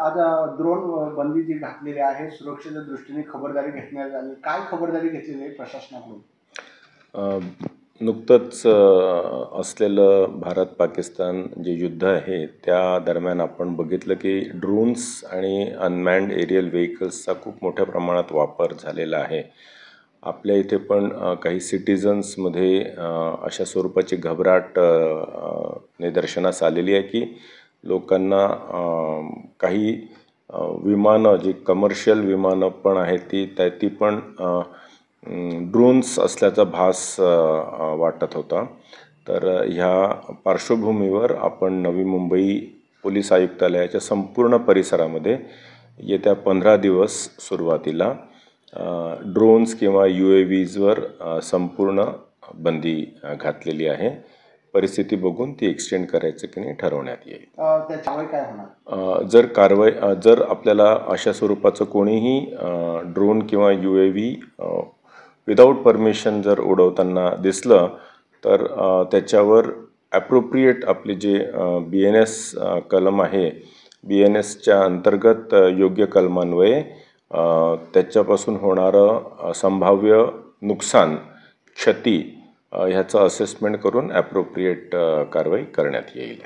आज ड्रोन बंदी जी घातलेली आहे, सुरक्षेच्या दृष्टीने खबरदारी घेण्यात आली. काय खबरदारी घेतलेली आहे प्रशासनाकडून? नुकतंच असलेलं भारत-पाकिस्तान जे युद्ध आहे त्या दरम्यान आपण बघितलं की ड्रोन्स आणि अनमॅन्ड एरियल व्हेकल्सचा खूप मोठ्या प्रमाणात वापर झालेला आहे. आपल्या इथे पण काही सिटीजन्समध्ये अशा स्वरूपाची घबराट निदर्शनास आलेली आहे की लोकांना काही विमानं जी कमर्शियल विमानं पण आहेत ती पण ड्रोन्स असल्याचा भास वाटत होता. तर ह्या पार्श्वभूमीवर आपण नवी मुंबई पोलीस आयुक्तालयाच्या संपूर्ण परिसरामध्ये येत्या 15 दिवस सुरुवातीला ड्रोन्स किंवा UAVजवर संपूर्ण बंदी घातलेली आहे. परिस्थिती बघून ती एक्सटेंड करायचं की नाही ठरवण्यात येईल. त्याच्यामुळे काय होणार? जर आपल्याला अशा स्वरूपाचं कोणीही ड्रोन किंवा UAV विदाऊट परमिशन जर उडवताना दिसलं तर त्याच्यावर ॲप्रोप्रिएट आपले जे BNS कलम आहे, BNSच्या अंतर्गत योग्य कलमान्वये त्याच्यापासून होणारं संभाव्य नुकसान, क्षती ह्याचं असेसमेंट करून ॲप्रोप्रिएट कारवाई करण्यात येईल.